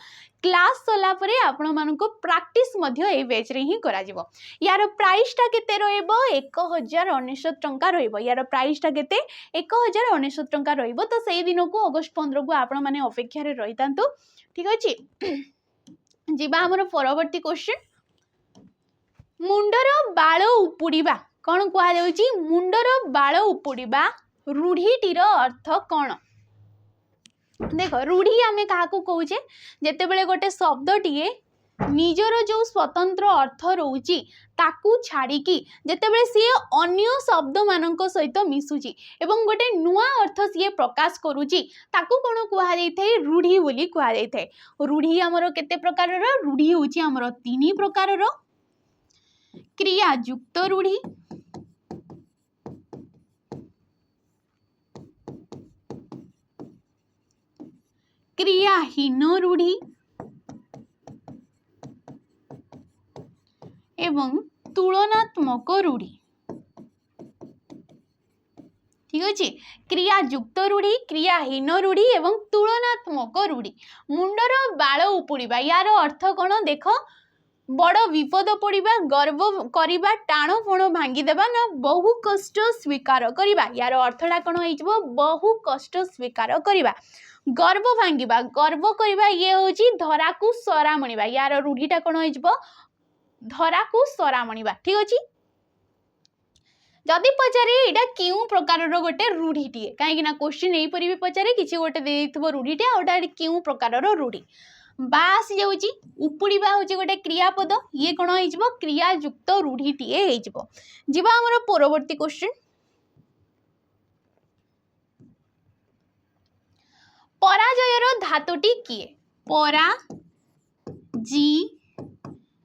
क्लास सला परे आपण मानन को प्रैक्टिस मध्य ए बैच रे ही करा जिवो। यार प्राइस टा केते रहइबो 1099 टंका रहइबो। यार प्राइस टा केते 1099 टंका रहइबो। तो सेही दिन को अगस्त 15 को आपण माने अपेक्षा रे रहितांतु। ठीक अछि जिबा हमर परवर्ती क्वेश्चन मुंडर बाल उपुड़ीबा कौन कहा जाउची मुंडर बाल उपुड़ीबा रूढ़ीटीर अर्थ कौन। देख रूढ़ी आमे काहाकू कहूचे जेते बेले गोटे शब्दटीए निजर जो स्वतंत्र अर्थ रोची ताकू छाड़ी की जेते बेले सी अन्य शब्द मानक सहित मिसुची एवं गोटे नुआ अर्थ सी प्रकाश करूची ताकू कौन कहा जाय थाए रूढ़ी बोली कहा जाय थाए। रूढ़ी हमरो केते प्रकार रो रूढ़ी होची हमरो 3 प्रकार रो क्रिया युक्त रूढ़ी क्रियाहीन रूढ़ी एवं तुलनात्मक रूढ़ी। ठीक अच्छे क्रिया युक्त रूढ़ी क्रियाहीन रूढ़ी एवं तुलनात्मक रूढ़ी। मुंडर बाल उपुड़ीबा यार अर्थ कौन देख बड़ विपद पड़िबा गर्व करिबा टाण फण भांगी देबा ना बहु कष्ट स्वीकार करिबा। यार अर्थटा कौन हो बहु कष्ट स्वीकार करिबा। गर्व भांगिबा गर्व करिबा ये होची धरा को सरा मणिबा। यार रूढ़ीटा कौन हो धरा को सरा मणिबा। ठीक अछि जदि पचारे एटा केउ प्रकार रो गोटे रूढ़ीटीए कहीं ना क्वेश्चन एई परि भी पचारे किछि गोटे दे देथिबो रूढ़ीटे ओटा केउ प्रकार रो रूढ़ी बास जाउची उपुड़ीबा होची गोटे क्रियापद ये कोन होइजबो क्रिया युक्त रूढ़ीटीए होइजबो। जिबा हमर परवर्ती क्वेश्चन पराजयर धातुटी किए परा जी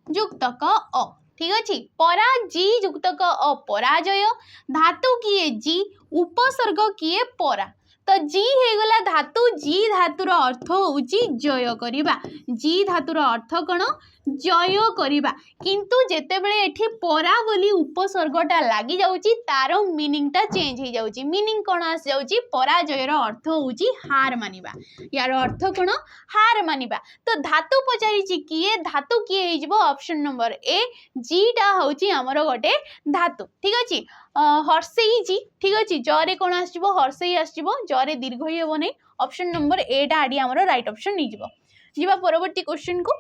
युक्तक अ। ठीक अछि परा जी युक्तक अ पराजय धातु किए जी उपसर्ग किए परा तो जी हे गला धातु जी धातुर अर्थ होउची जय करिबा। जी धातुर अर्थ कोन जय करिबा किंतु जेते बेले एठी परा बोली उपसर्गटा लागि जाउची तारो मीनिंगटा चेंज हे जाउची। मीनिंग कोन आस जाउची पराजयर अर्थ होउची हार मानिबा। यार अर्थ कोन हार मानिबा। तो धातु पचारिची किए धातु किए हेजबो ऑप्शन नंबर ए जी टा होउची हमरो गोटे धातु। ठीक अछि हर्षेई ठीक अच्छे जरे कौन आसो हर्षेई आसो जरे दीर्घ ही हे नहीं ऑप्शन नंबर एटा आडी आमर राइट ऑप्शन नहीं जीवा परवर्ती क्वेश्चन को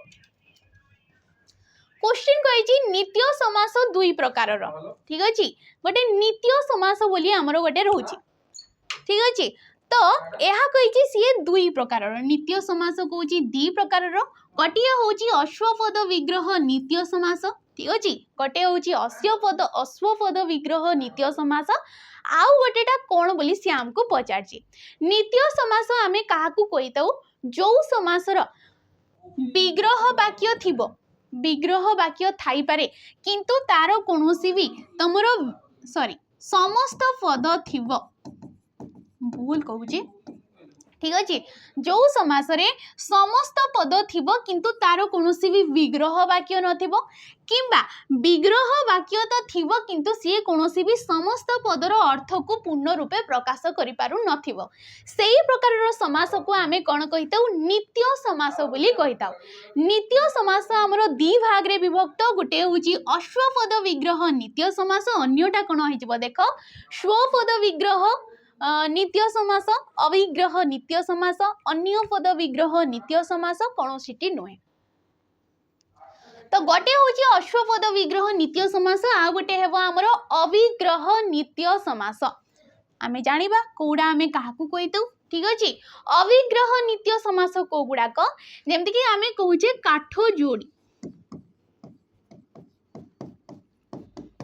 क्वेश्चन कही नित्य समास दुई प्रकार ठीक अच्छे गोटे नित्य समास बोली आमर गोटे रोचे ठीक अच्छे तो यह कही सी दुई प्रकार नित्य समास कौन दी प्रकार गोटे हूँ अश्वपद विग्रह नित्य समास ठीक अच्छे गोटे हूँ अश्वपद विग्रह नित्य समास आउ गोटेटा कौन बोली सी आमको पचार नित्य समास आम क्या कही जो समासर विग्रह वाक्य थिबो विग्रह वाक्य थाई पारे किंतु तार कोनोसी भी तमर सॉरी समस्त पद थिबो भूल कहूँ ठीक अच्छे जो समास रे समस्त पद थिबो किंतु तार कोनोसी भी विग्रह वाक्य नथिबो किंबा विग्रह वाक्य तो थिबो किंतु सी कोनोसी भी समस्त पदर अर्थ को पूर्ण रूपे प्रकाश करि पारु नथिबो सेही प्रकार समास को आमे कोन कहिताउ नित्य समास बोली कहिताउ नित्य समास हमरो दी भाग रे विभक्त गुटे होची अश्वपद विग्रह नित्य समास अन्यटा कोन हिजबो देखो स्वपद विग्रह नित्य समास अविग्रह नित्य समास अन्य पद विग्रह नित्य समास कौनसी नुहे तो गोटे हूँ अश्वपद विग्रह नित्य समास आ गोटे हेब आमर अविग्रह नित्य समास आम जाना कौड़ा आम क्या कहीदू ठीक अच्छे अविग्रह नित्य समास कौ गुड़ाक जमती आम कहे काठ जोड़ी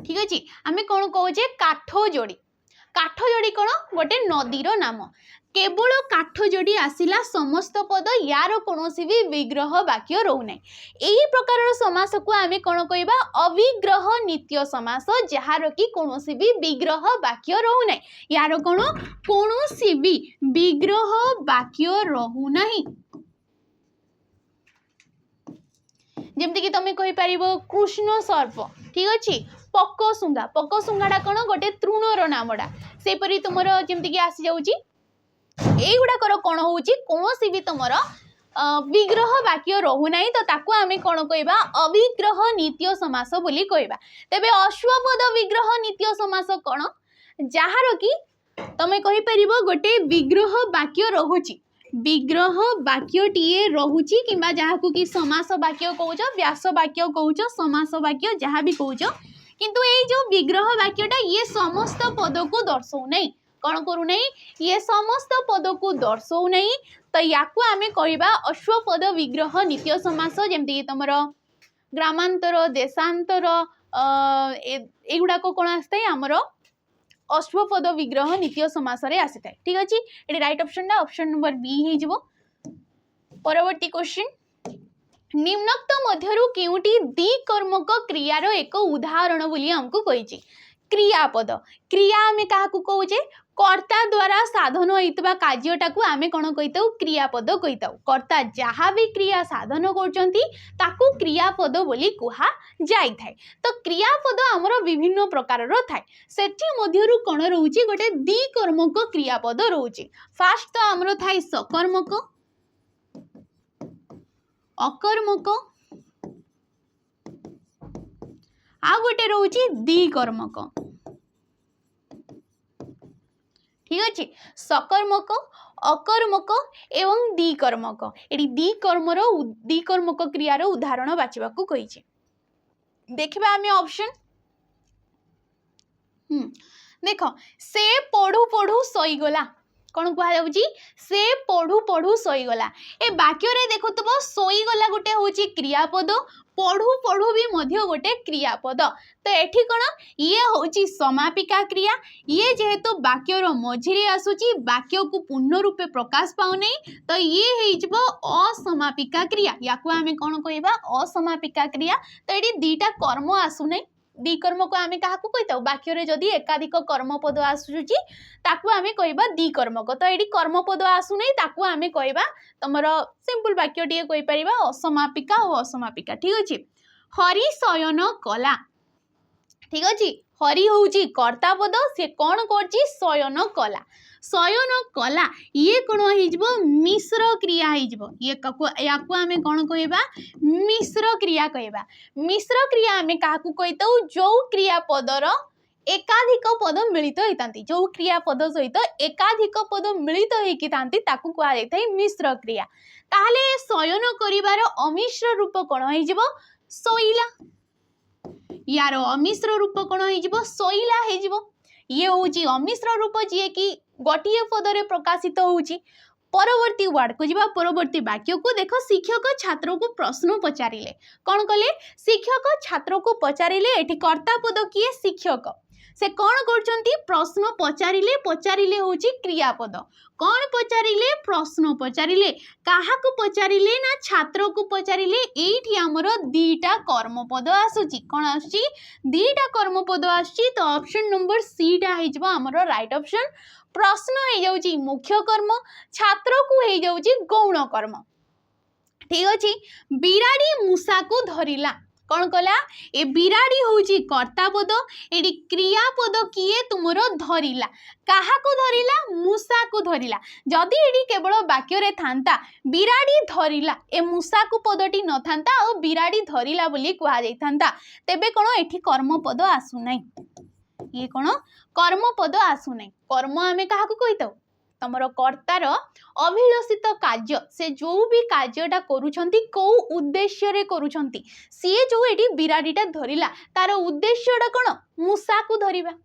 ठीक अच्छे आम कौन कहे काठ जोड़ी काठ जोड़ी कौन गोटे नदीर नाम केवल काठ जोड़ी आसिला समस्त पद यार कौनसी भी विग्रह वाक्य रोना यही प्रकार समास को आम कौन कहबा अविग्रह नित्य समास जार कि कौनसी भी विग्रह वाक्य रोना यार कौन कौनसी भी विग्रह वाक्य रोना जमती कि तुम कहीपर कृष्ण सर्प ठीक अच्छे पकसुंगा कौन गोटे तृणर नामटा सेपरी तुम जमती कि आसी जाऊँगी युवाकर कौन हो कौन भी तुम विग्रह वाक्य रोना तो ताकू आम कौन कहबा अविग्रह नित्य समास बोली कहबा तेबे अश्वपद विग्रह नित्य समास कौन जार कि तुम कहीपर गोटे विग्रह वाक्य रोची विग्रह वाक्यटीए रोची कि जहाँ कि समास वाक्य कौच व्यास वाक्य कौच समास वाक्य जहाँ भी कौच किंतु ये जो विग्रह वाक्यटा ये समस्त पद को दर्शाऊ नहीं कौन करू नहीं ये समस्त पद को दर्शाऊ नहीं तो या आम कहवा अश्वपद विग्रह नित्य समास जमती तुमर ग्रामांतर देशांतर एगुड़ाक कौन आसता है आमर अश्वपद विग्रह नित्य समास रे आसी थाए ठीक अच्छे ये right option option number B हो परवर्ती क्वेश्चन निम्नोक्त मध्यरु केउटी द्विकर्मक क्रियार एक उदाहरण बोली हमको कही क्रियापद क्रिया आम क्या कहे कर्ता द्वारा साधन होता कार्यटा को आम कौन कही क्रियापद कही कर्ता जहाँ भी क्रिया साधन कर क्रियापद बोली कहा जाए तो क्रियापद आमर विभिन्न प्रकार थाए से कौन रोचे गोटे द्विकर्मक क्रियापद रोचे फास्ट तो आमर थाए सकर्मक अकर्मक आ गोटे रोचे द्विकर्मक ठीक अच्छे सकर्मक अकर्मक एवं द्विकर्मक ये द्विकर्मक क्रियार उदाहरण बाछा कही देखा आम ऑप्शन देख से पढ़ू पढ़ू सईगला कौन कह से पढ़ू पढ़ू सईगला ए वाक्य देखुव सईगला गोटे हूँ क्रियापद पढ़ू पढ़ू भी मध्य गोटे क्रियापद तो ये कौन ये हूँ समापिका क्रिया ये जेहेतु वाक्यर मझिरे आसूची वाक्य को पूर्ण रूपे प्रकाश पाऊना तो ये असमापिका क्रिया या आम कौन कहवा असमापिका क्रिया तो ये दीटा कर्म आसुना द्विकर्म को आम क्या कही वाक्य जदि एकाधिक कर्मपद आसूची ताकू आम कहवा द्विकर्मक तो ये कर्मपद आसुना ताकू आम कहवा तुम सिंपल वाक्य टे कहीपर असमापिका और असमापिका ठीक अच्छे हरि शयन कला ठीक अच्छे हरि हूँ कर्तापद से कौन कर शयन कला शयन कला ये कौन हो मिश्र क्रिया या आम कौन कहवा मिश्र क्रिया कहवा मिश्र क्रिया आम क्या कही जो क्रियापदर एकाधिक पद मिलित होइतांती जो क्रियापद सहित एकाधिक पद मिलित होइकी थांती ताकू कुआ जायथाय मिश्र क्रिया। ताहले शयन करिवार अमिश्र रूप कोन होई जिवो सोइला। यार अमिश्र रूप कोन होई जिवो सोइला हे जिवो। ये होची अमिश्र रूप जे कि गोटिए पदरे प्रकाशित होउची। परवर्ती वर्ड को जीवा परवर्ती वाक्य को देखो शिक्षक छात्र को प्रश्न पचारिले कौन कले शिक्षक छात्र को पचारिले एठी कर्ता पद किए शिक्षक से कौन करचंती प्रश्न पचारिले पचारिले होची क्रियापद कौन पचारिले प्रश्न पचारिले काहा को पचारिले ना छात्र को पचारिले एठी हमरो दीटा कर्मपद आसुची कौन आसुची दीटा कर्मपद आसुची तो ऑप्शन नंबर सी टा हे जबो हमरो राइट ऑप्शन। प्रश्न हो जाउची मुख्य कर्म छात्र को हो जाउची गौण कर्म। ठीक अछि बिराड़ी मूषा को धरिला कौन कला ए बिराड़ी होची कर्ता पद एडी क्रियापद किए तुमरो धरिला काहा को धरिला मूषा को धरिला जदि एडी केवल वाक्य रे थांता बिराड़ी धरिला ए मूषा को पदटी न थांता और बिराड़ी धरिला बोली कहा जाई थांता तेबे कोन एठी कर्म पद आसु नै ये कोन कर्म पद आसु नै कर्म आमे काहा को कहिताउ तमरो कर्तार अभिलषित कार्य से जो भी कार्यटा करूछंती को उद्देश्य रे करूछंती सी जो एटी बिराड़ीटा धरिला तार उद्देश्यटा कोन मूषा को धरिबा।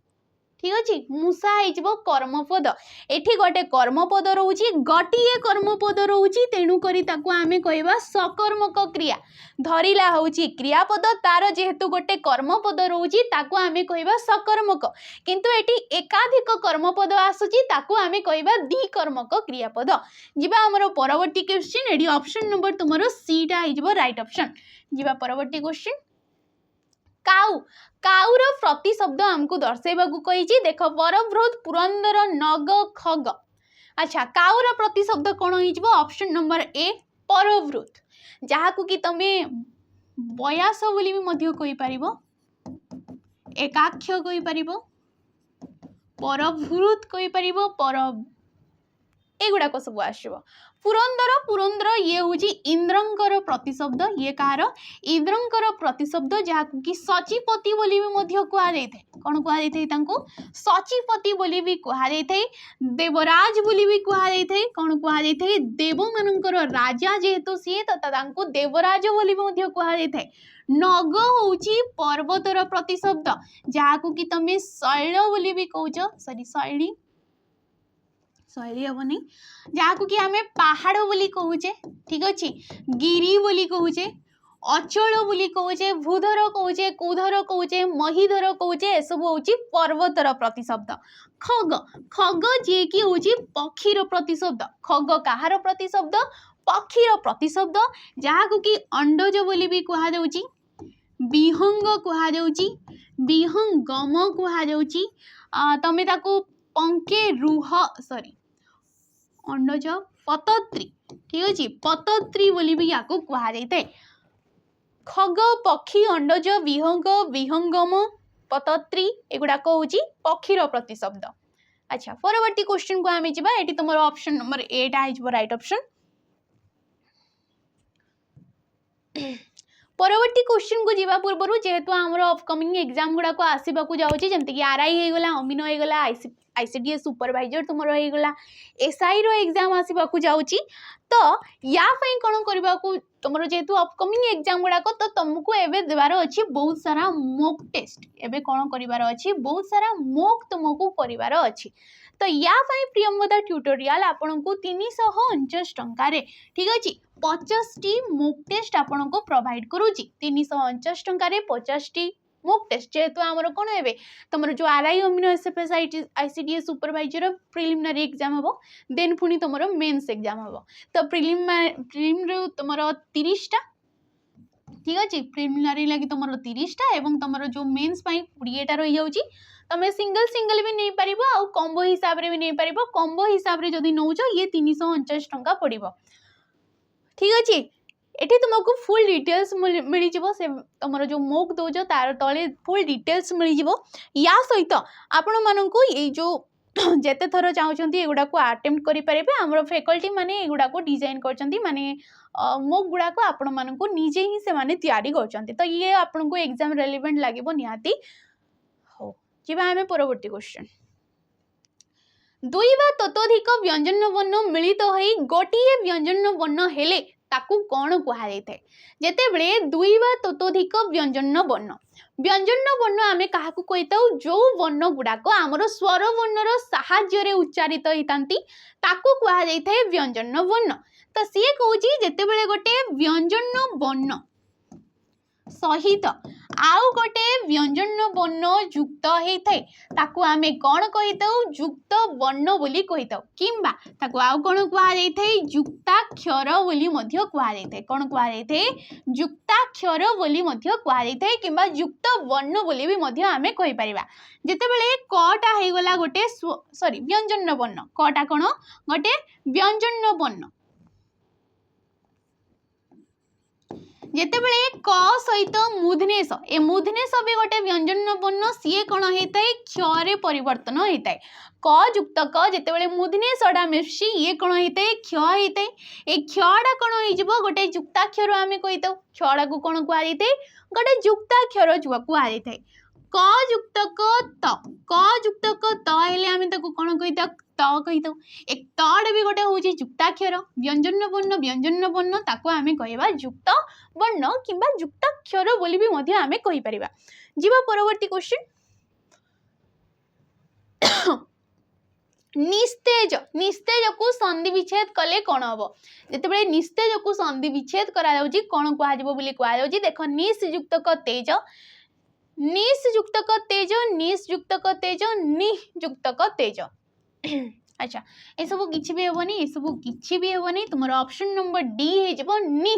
ठीक अछि मूषा हेजिबो कर्मपद एठी गोटे कर्मपद रहउची गोटिए कर्मपद रहउची तेनु करी ताको आमे कहबा सकर्मक क्रिया धरिला होउची क्रियापद तार जेहेतु गोटे कर्मपद रहउची ताको आमे कहबा सकर्मक किंतु एठी एकाधिक कर्मपद आसुची ताको आमे कहबा द्विकर्मक क्रियापद। जिबा हमरो परवर्ती क्वेश्चन एडी ऑप्शन नंबर तुमरो सी टा हेजिबो राइट ऑप्शन। जिबा परवर्ती क्वेश्चन काउ काउर प्रतिशब्द हमको दर्शाइबा को कहिची देखो परवृत पुरंदर नग खग। अच्छा काउर प्रतिशब्द कोन होइजबो ऑप्शन नंबर ए परवृत जहा को कि तमे बयास बोली भी मध्य कहि परिबो एकाक्ष कहि परिबो परवृत कहि परिबो पर एगुडा को सब आसीबो। पुरंदर पुरंदर ये होची इंद्रंकर प्रतिशब्द ये कार इंद्रंकर प्रतिशब्द जहा कि सचिपति बोली भी मध्य कहा जाइथे कोन कहा जाइथे तांको सचिपति बोली भी कहा जाइथे देवराज बोली भी कहा जाइथे कोन कहा जाइथे देव मानकर राजा जेहेतु सी तथा तांको देवराज बोली भी मध्य कहा जाइथे। नग होची पर्वतर प्रतिशब्द जहा कि तमे शैल बोली भी कहउछ सॉरी शैली शैली हेनी जहाँ को कि आमे पहाड़ बोली कहूचे। ठीक अच्छे गिरी बोली कहूचे अचल बोली कहूचे भूधर कहूचे कुधर कहूचे महीधर कहूचे एसबू हूँ पर्वतर प्रतिशब्द। खग खग जी कि हूँ पक्षीर प्रतिशब्द खग कहार प्रतिशब्द पक्षीर प्रतिशब्द जहाँ को कि अंडज बोली भी कहा जाउची विहंग कहा जाउची विहंगम कहा जाउची तमे ताको पंके रुह सॉरी अंडज पतत्री। ठीक अच्छे पतत्री बोली भी या कहा जाए खग पक्षी अंडज विहंग विहंगम पतत्री एगुड़ाक हूँ पक्षीर प्रतिशब्द। अच्छा परवर्ती क्वेश्चन को आम जा ये तुम ऑप्शन नंबर ए टा राइट ऑप्शन। परवर्ती क्वेश्चन को जीवा पूर्व जेहेतु आमर अपकमिंग एग्जाम गुड़ाक आसवाक जाऊँगी जमीक आरआई होगला अमीन होगला आईसीडीएस सुपरवाइजर तुम होगला एसआई रो एग्जाम आसवाक जाऊँगी तो या कौन करने को तुम जेहेतु अपकमिंग एग्जाम गुड़ाक तो तुमको एवं देवार अच्छी बहुत सारा मॉक टेस्ट एवं कौन करार अच्छी बहुत सारा मॉक तुमको करार अच्छी तो या प्रियंवदा ट्यूटोरियल आपन को 349 टंकार ठीक अच्छे 50 मॉक टेस्ट आपन को प्रोवाइड करूची 349 टंकार 50 मॉक टेस्ट जेहेतु आमर कौन है तुम जो RI amino SFS ICDS supervisor preliminary exam हम देन पुणी तुम मेन्स एग्जाम हम तो प्रिलिम तुम 30टा ठीक अच्छे प्रिलिमिनारी लगी तुम 30टा एवं तुम जो मेन्स 20टा रही जाऊँगी तुम सिंगल सिंगल भी नहीं पार आ कम्बो हिसाब से भी नहीं पार कम्बो हिसाब से जदि नौच ये 349 टंका पड़ो। ठीक अच्छे एठी तुमको फुल डिटेल्स मिल से तुम जो मॉक दौज तार तले फुल डिटेल्स मिल या सहित आपण मानू ये जो जेते थर चाहते एगुड़ा को अटेम्प्ट करेंगे आम फैकल्टी माने एगुड़ा को डिजाइन कर माने मॉक गुड़ाक आपण मानू निजे ही से माने तैयारी कर तो ये आपन को एग्जाम रेलिवेंट लगे निहाती। हो जीवा आमे परवर्ती क्वेश्चन दुई बा ततोधिक व्यंजन वर्ण मिलित होई गोटिए व्यंजन वर्ण हेले ताकू कौन कहा जाए जेतेबेले दुई बा ततोधिक व्यंजन वर्ण आमे काहाकू कहिताउ जो वर्ण गुडाक आमर स्वर वर्णर साहाय्य उच्चारित होइतांती ताकू कहा जाए व्यंजन वर्ण। तो सी कहूँ जेतेबेले गोटे व्यंजन वर्ण सहित आउ गोटे व्यंजन वर्ण युक्त होता ताकू आमे कौन कहिताउ युक्त वर्ण बोली कहिताउ किंबा ताकू आउ कौन कहा जाए युक्ताक्षर बोली मध्य कहा जाए कौन कहा जाए युक्ताक्षर बोली मध्य कहा जाए किंबा युक्त वर्ण बोली भी मध्य आमे कहि परिबा। जेतेबेले कटा हे गला गोटे सॉरी व्यंजन वर्ण कटा कौन गोटे व्यंजन वर्ण जेतेबेले क सहित मूर्धनेश ए मूर्धनेश भी गोटे व्यंजन वर्ण सी कौन होता है क्षरे परिवर्तन होता है क युक्त क जेतेबेले मूर्धनेशटा मिर्सी ये कौन होता है क्ष होता है ए क्षटा कौन हो गोटे युक्ताक्षर आम कहीता क्षटा को कौन कहुए गोटे युक्ताक्षर कहुए क युक्त क त हेले आम कौन कहीता त कहीता एक तड़ भी गोटे हूँ युक्ताक्षर व्यंजन वर्ण ताको आमे कहवा युक्त वर्ण किंबा युक्ताक्षर बोली भी मध्य आमे कहि परिबा। जीवा परवर्ती क्वेश्चन निस्तेज निस्तेज को संधि विच्छेद कले कौन हम जितेबाला निस्तेज को संधि विच्छेद करा जाउची कौन कहा जाबो बोली कहा जाउची देख निस युक्त क तेज निस युक्त क तेज निस युक्त क तेज नि युक्त क तेज अच्छा ए सब किछि भी हेबनी ए सब किछि भी हेबनी तुमर ऑप्शन नंबर डी हे जबो नि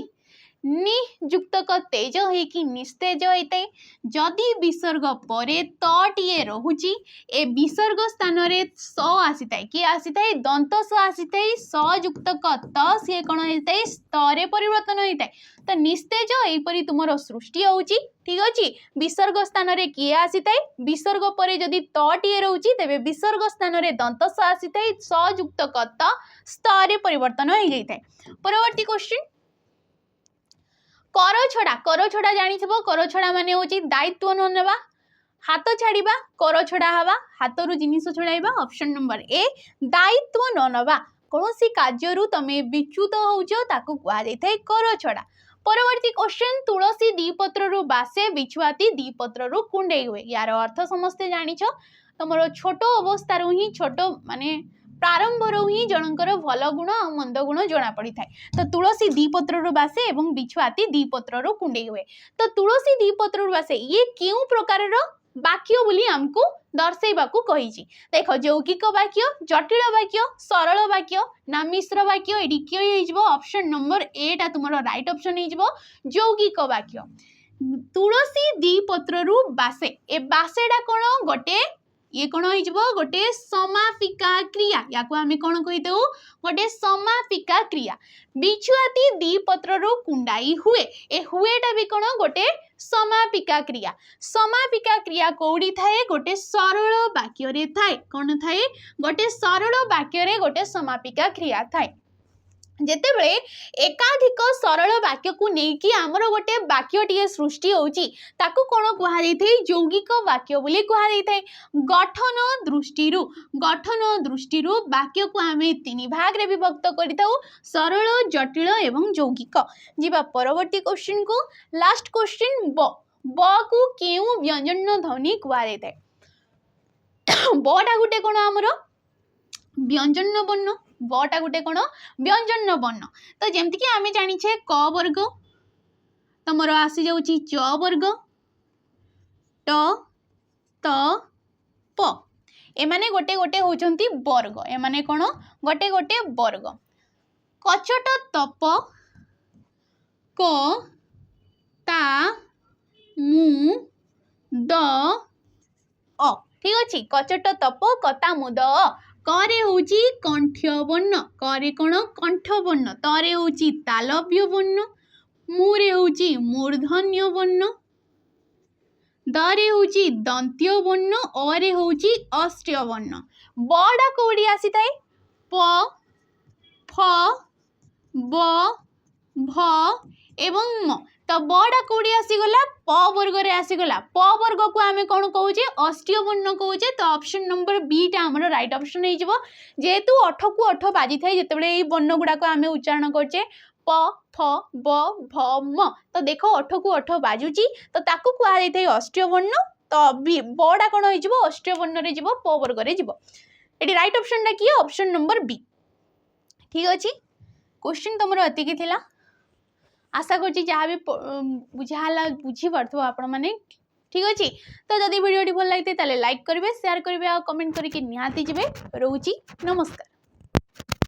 युक्त क तेज है कि निस्तेज होते जदि विसर्ग परे तटिए रहुची ए विसर्ग स्थान रे स आसी थाए कि आसी थाए दंत स आसी थाए स युक्त क त सी कौन होता है स्तरे परिवर्तन होता है तो निस्तेज एपरी तुमर सृष्टि होउची ठीक अछि विसर्ग स्थान रे किए आसी थाए विसर्ग परे जदि तटिए रहउची तेबे विसर्ग स्थान रे दंत स आसी थाए स युक्त क त स्तरे परिवर्तन हो जाई थाए। परवर्ती क्वेश्चन कर छड़ा जानी कर छड़ा माने होची दायित्व न नेबा हाथ छाड़ीबा कर छड़ा हवा हाथ रु जिनिस छड़ाइबा ऑप्शन नंबर ए दायित्व न नेबा कोनोसी कार्यरु तमे विच्युत होउछो ताकू कुआ जाय थाए कर छड़ा। परवर्ती क्वेश्चन तुलसी दीपत्र रु बासे बिछुआती दीपत्र रु कुंडे हुए यार अर्थ समस्ते जानिछो तमरो छोटो अवस्था रु ही छोटो माने प्रारंभ रू ही जनकर भल गुण आ मंद गुण जना पड़ी थाए तो तुलसी दीपत्र रु बासे एवं बिछुआती दीपत्र रु कुंडे हुए तो तुलसी दीपत्र रु बासे ये क्यों प्रकार वाक्य बोली आमको दर्शेबाकू कही देख यौगिक वाक्य जटिल वाक्य सरल वाक्य ना मिश्र वाक्य एटी क्यों ऑप्शन नंबर ए टा तुम राइट ऑप्शन हो यौगिक वाक्य तुलसी दीपत्र रु बासे ए बासेटा कौन गोटे ये कौन हो गोटे समापिका क्रिया या आम कौन कही गोटे समापिका क्रिया बिछुआती दीपत्र रु कुंडाई हुए ए हुएटा भी कौन गोटे समापिका क्रिया कौड़ी थाए गोटे सरल वाक्य रे थाए कौन थाए गोटे सरल वाक्य रे गोटे समापिका क्रिया थाए जेतेबेले एकाधिक सरल वाक्य को लेकिन आमर गोटे वाक्यटीए सृष्टि होउची ताकू कौन कहा जाइथाय यौगिक वाक्य बोली कहा जाइथाय गठन दृष्टिरु वाक्य को आमे तीन भाग रे विभक्त करिताउ सरल जटिल एवं यौगिक। जीवा परवर्ती क्वेश्चन को लास्ट क्वेश्चन ब को केउ व्यंजन ध्वनि कहा जाइथाय बटा गुटे कोन आमर व्यंजन वर्ण बटा गुटे कोन व्यंजन वर्ण तो जेमति कि आमे जानि छे क वर्ग तमरो आसी जाउची च वर्ग ट त प एमाने गोटे गोटे होचंती वर्ग एमाने कोन गोटे गोटे वर्ग कचट तप क ता मु द अ ठीक अछि कचट तप कता मुद करे होची कंठ्य वर्ण करे कोन कंठ वर्ण तरे होची तालव्य वर्ण मुरे होची मूर्धन्य वर्ण दरे होची दंत्य वर्ण अरे होची अष्ट्य वर्ण बडा कोडी आसी थाए प फ ब ভ एवं म तो बड़ा कौड़ी आसीगला प वर्ग रे आसीगला प वर्ग को आमे कोन कहूचे अष्टीय वर्ण कहूचे तो ऑप्शन नंबर बी टा हमर राइट ऑप्शन हे जिवो जेतु 8 को 8 बाजी थाई जेतेबेले एई वर्ण गुडा को आमे उच्चारण करचे प फ ब भ म तो देखो 8 को 8 बाजुची तो ताकू कुआ जाई थाई अष्टीय वर्ण तो बड़ा कोन होई जिवो अष्टीय वर्ण रे जिवो प वर्ग रे जिवो एटी राइट ऑप्शन टा की ऑप्शन नंबर बी ठीक अछि क्वेश्चन तुमरो अति की थिला आशा करछि जहाँ भी बुझाला बुझी पारथो आपण माने ठीक अछि तो जदि वीडियो टी भल लागते ताले लाइक करिवे शेयर करिवे आ कमेंट करके निहाती जिवे रहूची नमस्कार।